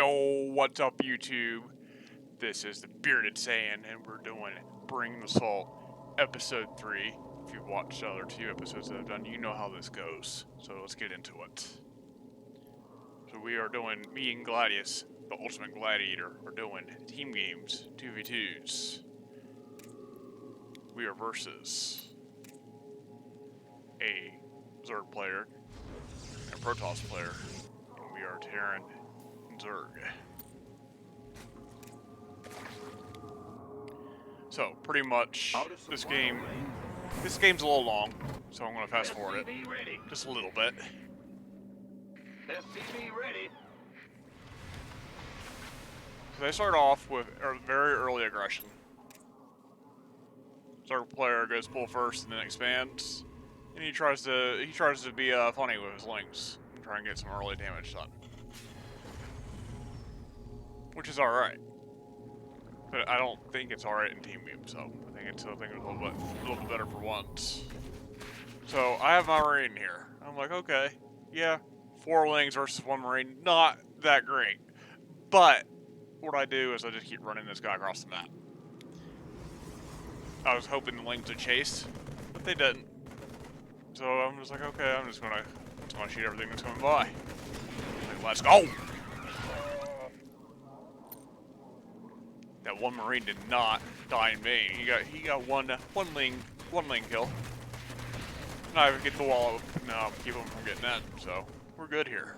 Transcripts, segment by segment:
Yo, what's up, YouTube? This is TheBeardedsaiyan, and we're doing Bring the Salt, Episode 3. If you've watched the other 2 episodes that I've done, you know how this goes. So let's get into it. So we are doing, me and Gladius, the Ultimate Gladiator, are doing team games, 2v2s. We are versus a Zerg player, a Protoss player, and we are Terran and Zerg. So, pretty much, this game's a little long, so I'm going to fast forward it just a little bit. So they start off with a very early aggression. Zerg player goes full first and then expands, and he tries to be funny with his links and try and get some early damage done, which is all right. But I don't think it's alright in team game, so I think it's a little bit better for once. So I have my Marine here. I'm like, okay, yeah, 4 Lings versus 1 Marine, not that great. But what I do is I just keep running this guy across the map. I was hoping the Lings would chase, but they didn't. So I'm just like, okay, I'm just gonna shoot everything that's coming by. Like, let's go! That 1 Marine did not die in vain. He got one ling kill. And I get the wall up now, keep him from getting in. So we're good here.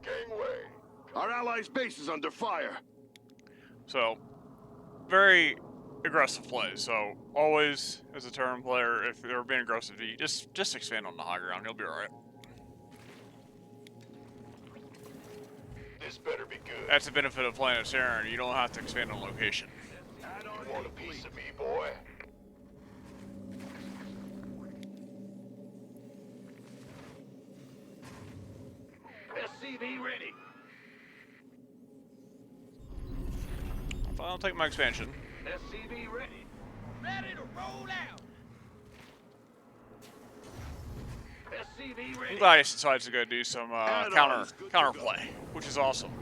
Gangway. Our allies' base is under fire. So very aggressive play. So always, as a Terran player, if they're being aggressive, you just expand on the high ground. You'll be alright. This better be good. That's the benefit of playing as Terran. You don't have to expand on location. You want a piece of me, boy? SCV ready. I'll take my expansion. SCV ready. Ready to roll out. SCV ready. Gladius decides to go do some counter play, which is awesome.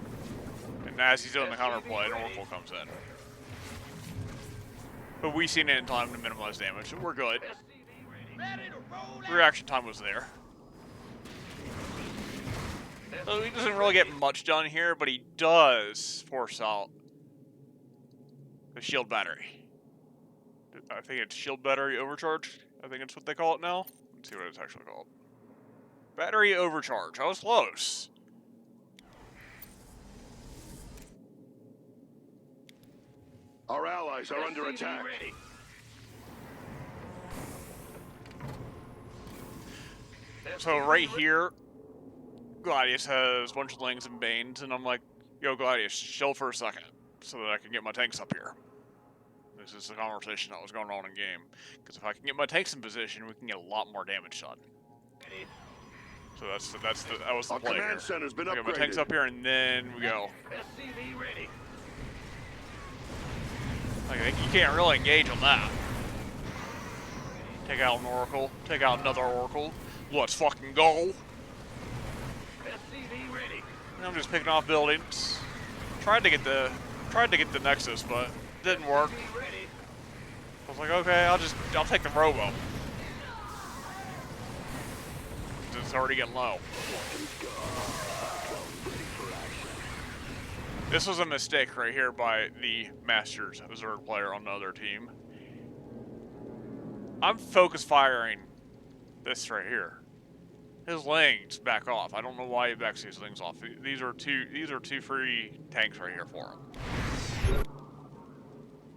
And as he's doing the counter play, an Oracle comes in. But we seen it in time to minimize damage, so we're good. Reaction time was there. So he doesn't really get much done here, but he does force out the shield battery. I think it's shield battery overcharge. I think it's what they call it now. Let's see what it's actually called. Battery overcharge. I was close. Our allies are under attack. Ready. So right here, Gladius has a bunch of Lings and Banes, and I'm like, yo, Gladius, chill for a second, so that I can get my tanks up here. This is the conversation that was going on in game. Because if I can get my tanks in position, we can get a lot more damage done. So that was the play here. Command center's been I get upgraded. my tanks up here, and then we go. SCV ready. Like, you can't really engage on that. Take out an Oracle. Take out another Oracle. Let's fucking go. SCV ready. And I'm just picking off buildings. Tried to get the Nexus, but didn't work. I was like, okay, I'll take the Robo. It's already getting low. This was a mistake right here by the Masters Zerg player on the other team. I'm focus firing this right here. His Lings back off. I don't know why he backs his Lings off. These are two free tanks right here for him.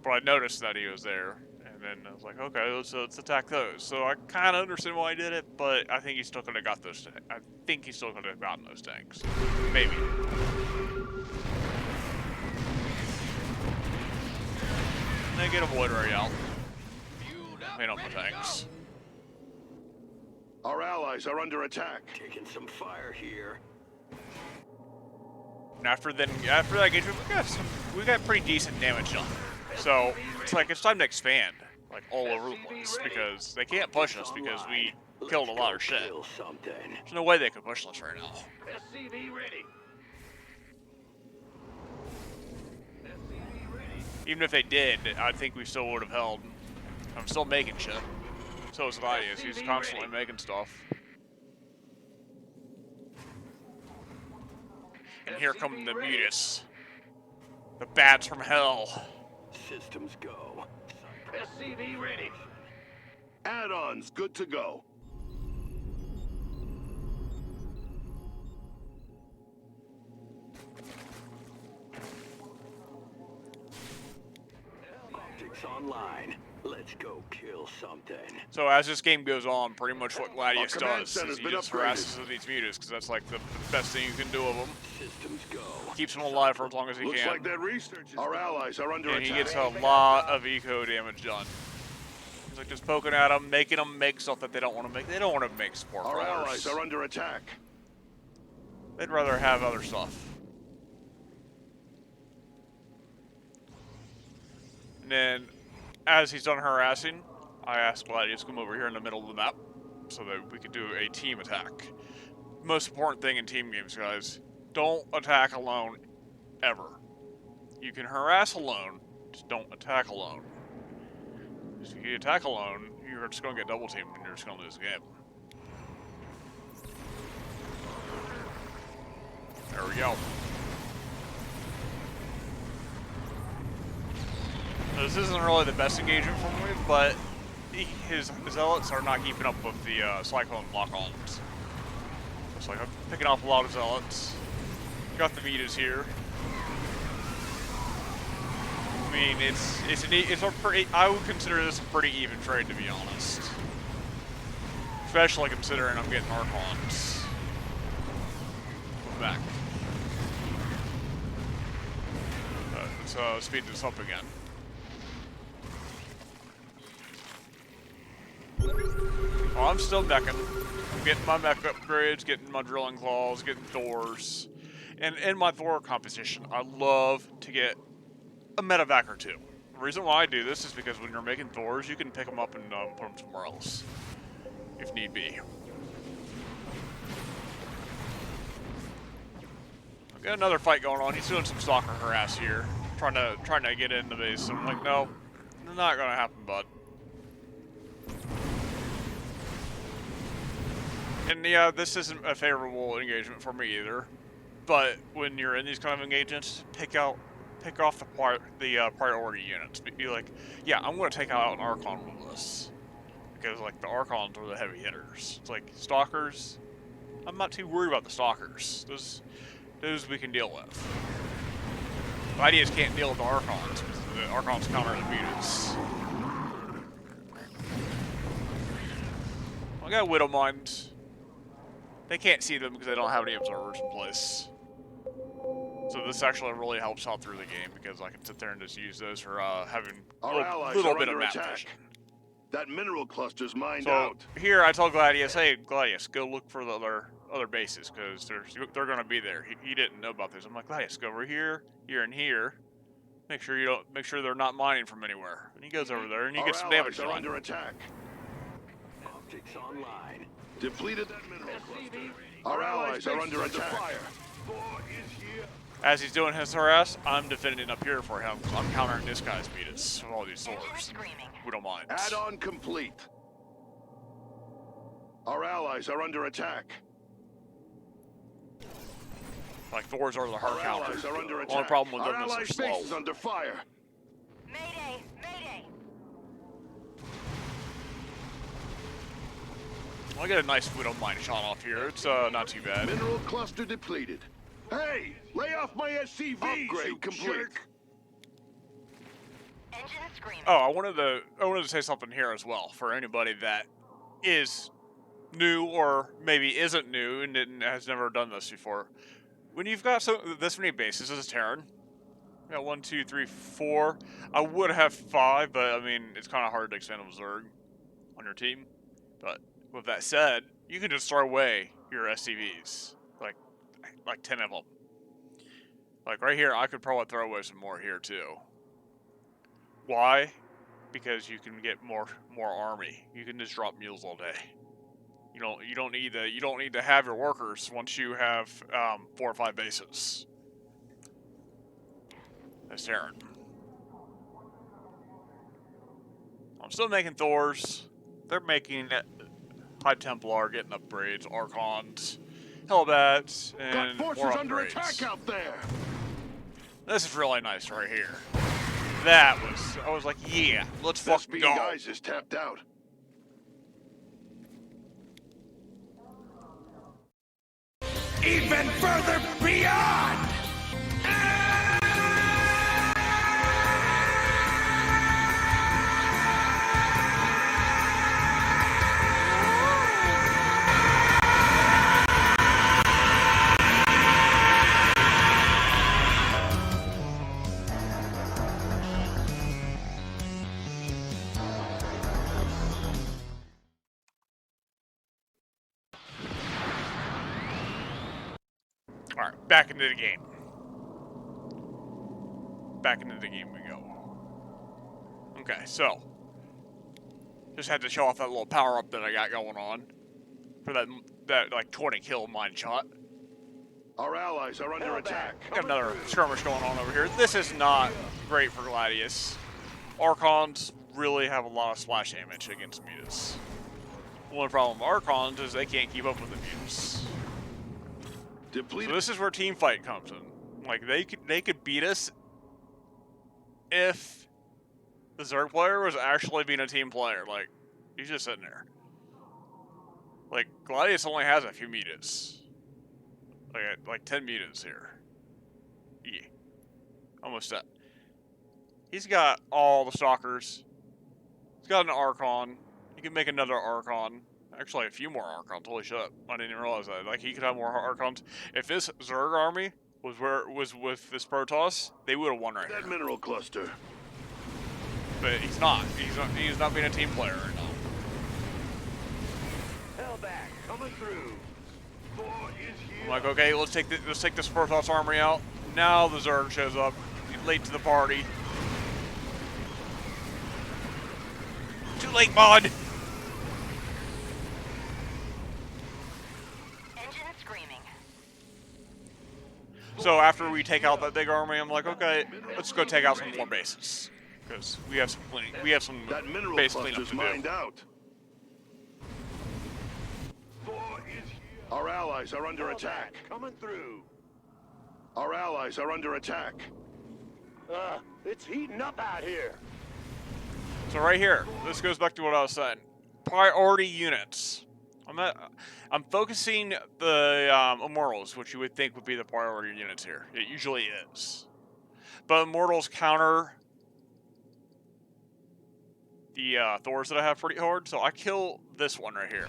But I noticed that he was there, and then I was like, okay, let's attack those. So I kind of understand why he did it, but I think he still could have got those. I think he still could have gotten those tanks, maybe. And they get a Void Ray out. Clean up the tanks. Our allies are under attack. Taking some fire here. And after that engagement, we got pretty decent damage done. So it's like it's time to expand, like all over the place, because they can't push us because killed a lot of shit. Kill something. There's no way they could push us right now. SCV ready. Even if they did, I think we still would have held. I'm still making shit. So is Gladius. He's constantly making stuff. And here come the Mutus. The bats from hell. Systems go. SCV ready. Add-ons good to go. Optics online. Let's go kill something. So as this game goes on, pretty much what Gladius Our command does center's is he been just upgraded. harasses these Mutus, because that's like the best thing you can do of them. Systems go. Keeps them alive for as long as he Looks can. like that research is Our allies are under And he attack. gets a lot of eco damage done. He's like just poking at them, making them make stuff that they don't want to make. They don't want to make sport Our rollers. allies are under attack. They'd rather have other stuff. And then, as he's done harassing, I asked Gladius to come over here in the middle of the map so that we could do a team attack. Most important thing in team games, guys, don't attack alone, ever. You can harass alone, just don't attack alone. If you attack alone, you're just going to get double teamed and you're just going to lose the game. There we go. Now, this isn't really the best engagement for me, but his zealots are not keeping up with the Cyclone lock-ons. It's like I'm picking off a lot of zealots. Got the Mutas here. I mean, it's a pretty. I would consider this a pretty even trade, to be honest. Especially considering I'm getting Archons. Back. Let's speed this up again. Oh, I'm still meching. I'm getting my mech upgrades, getting my drilling claws, getting Thors. And in my Thor composition, I love to get a medevac or two. The reason why I do this is because when you're making Thors, you can pick them up and put them somewhere else, if need be. I've got another fight going on. He's doing some stalker harass here, trying to get in the base. I'm like, no, not gonna happen, bud. And yeah, this isn't a favorable engagement for me either. But when you're in these kind of engagements, pick off the priority units. Be like, yeah, I'm going to take out an Archon with this, because like the Archons are the heavy hitters. It's like stalkers. I'm not too worried about the stalkers. Those we can deal with. Gladius can't deal with the Archons because the Archons counter the Mutas. I got Widow Mind. They can't see them because they don't have any observers in place. So this actually really helps out through the game because I can sit there and just use those for having a little bit of map vision. That mineral cluster's mined So out. here I tell Gladius, hey Gladius, go look for the other bases because they're going to be there. He didn't know about this. I'm like, Gladius, go over here, here, and here. Make sure they're not mining from anywhere. And he goes over there and he gets some damage Our allies are done. under attack. Optics online. Depleted that mineral cluster. Our allies are under attack. As he's doing his harass, I'm defending up here for him. I'm countering this guy's Mutas with all these swords. We don't mind. Add-on complete. Our allies are under attack. Like Thors are the hard Our counter. allies are under The attack. only problem with Our them is allies' they're base slow. is under fire. Mayday! Mayday! I get a nice Widow Mine shot off here. It's not too bad. Mineral cluster depleted. Hey, lay off my SCVs, Upgrade you complete. jerk. Engine screaming. Oh, I wanted to say something here as well for anybody that is new or maybe isn't new and has never done this before. When you've got this many bases as a Terran, you got 1, 2, 3, 4. I would have 5, but I mean it's kind of hard to expand a Zerg on your team. But with that said, you can just throw away your SCVs, like 10 of them. Like right here, I could probably throw away some more here too. Why? Because you can get more army. You can just drop mules all day. You don't need to have your workers once you have 4 or 5 bases. That's Aaron. I'm still making Thors. They're making High Templar, getting upgrades, Archons, Hellbats, Got and forces more under upgrades. attack out there. This is really nice right here. I was like, yeah, let's Best fucking being go. guys is tapped out. Even further beyond! Alright, back into the game. Back into the game we go. Okay, so. Just had to show off that little power-up that I got going on. For that like 20 kill mine shot. Our allies are under attack. Got another skirmish going on over here. This is not great for Gladius. Archons really have a lot of splash damage against mutants. One problem with Archons is they can't keep up with the mutants. Depleted. So this is where team fight comes in. Like they could beat us if the Zerg player was actually being a team player. Like he's just sitting there. Like Gladius only has a few mutants. Like 10 mutants here. Yeah. Almost done. He's got all the stalkers. He's got an Archon. He can make another Archon. Actually, a few more Archons. Holy shit. I didn't even realize that. Like, he could have more Archons. If this Zerg army was with this Protoss, they would have won right That here. mineral cluster. But he's not. He's not being a team player right now. Hellbat, coming through. Thor is here. I'm like, okay, let's take this Protoss army out. Now the Zerg shows up. He's late to the party. Too late, bud. Engine screaming. So after we take out that big army, I'm like, okay, let's go take out some more bases. Because we have some That mineral base cleanup cluster's to mined do. out. Thor is here. Our allies are under attack. Coming through. Our allies are under attack. It's heating up out here. So right here, this goes back to what I was saying. Priority units. I'm focusing the Immortals, which you would think would be the priority units here. It usually is. But Immortals counter the Thors that I have pretty hard, so I kill this one right here.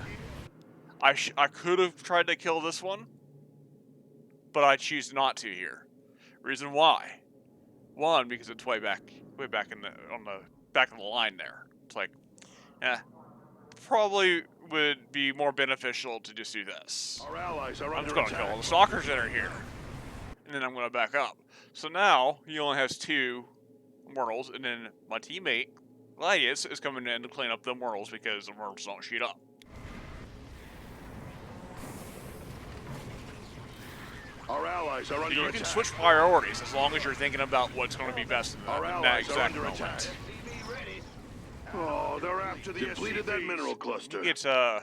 I could have tried to kill this one, but I choose not to here. Reason why? One, because it's way back on the back of the line there. It's like, probably would be more beneficial to just do this. Our allies are I'm just under gonna kill all attack. the stalkers that are here, and then I'm gonna back up. So now he only has 2 Immortals, and then my teammate Gladius is coming in to clean up the Immortals because the Immortals don't shoot up. Our allies are under You attack. can switch priorities as long as you're thinking about what's going to be best in Our that allies are exact under moment. attack. Oh, they're after the depleted that mineral cluster. He gets some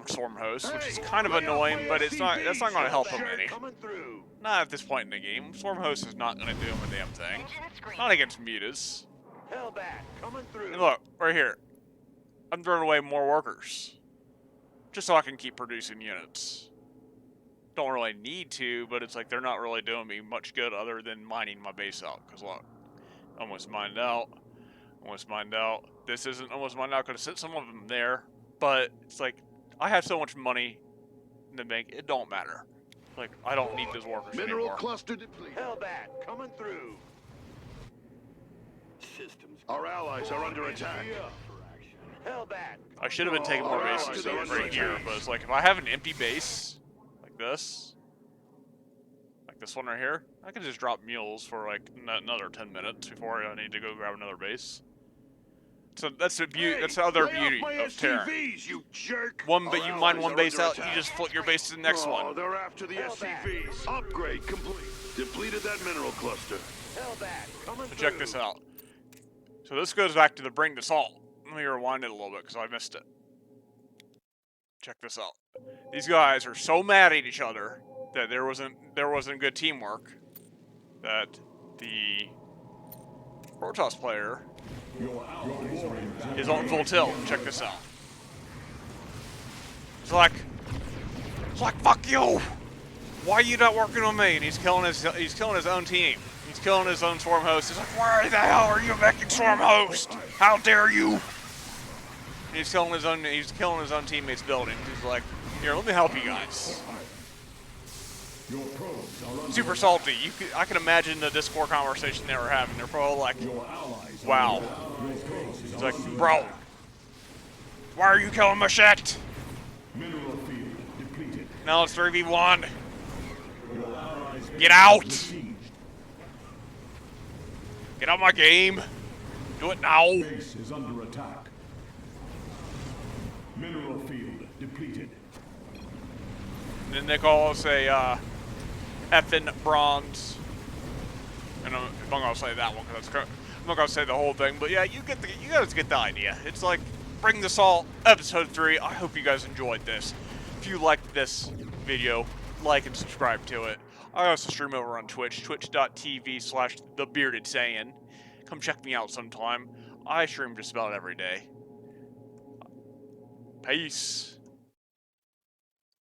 Storm Host, which is kind of annoying, but that's not going to help him any. Coming through. Not at this point in the game. Storm Host is not going to do him a damn thing. Engine screaming. Not against mutas. Hellbat, coming through. And look, right here. I'm throwing away more workers. Just so I can keep producing units. Don't really need to, but it's like they're not really doing me much good other than mining my base out. Because look, almost mined out. Almost mined out. This isn't almost mined out. Could have sent some of them there. But it's like, I have so much money in the bank, it don't matter. Like, I don't need those workers Mineral anymore. cluster depleted. Hellbat, coming through. Systems. Our allies are under attack. Hellbat. I should have been taking more Oh, bases they're right under here, attack. but it's like, if I have an empty base, like this one right here, I can just drop mules for like another 10 minutes before I need to go grab another base. So that's the beauty. Hey, That's the other lay off beauty my of Terran. SCVs, you jerk! One, but Our you mine allies one are base under out, you attack. just flip your base to the next Oh, one. they're after the SCVs. Upgrade complete. Depleted that mineral cluster. So check this out. So this goes back to the bring the salt. Let me rewind it a little bit because I missed it. Check this out. These guys are so mad at each other that there wasn't good teamwork that the Protoss player is on full tilt. Check this out. It's like fuck you. Why are you not working on me? And he's killing his own team. He's killing his own swarm host. He's like, why the hell are you making swarm host? How dare you? And he's killing his own teammates' buildings. He's like, here, let me help you guys. Super salty. I can imagine the Discord conversation they were having. They're probably like, wow. He's like, bro, why are you killing my shit? Now it's 3v1. Get out! Get out my game! Do it now! Base is under attack. Mineral field depleted. And then they call us a effing bronze. And I'm not gonna say that one because I'm not gonna say the whole thing. But yeah, you guys get the idea. It's like Bring the Salt, episode 3. I hope you guys enjoyed this. If you liked this video, like and subscribe to it. I also stream over on Twitch, twitch.tv/TheBeardedsaiyan. Come check me out sometime. I stream just about every day. Peace.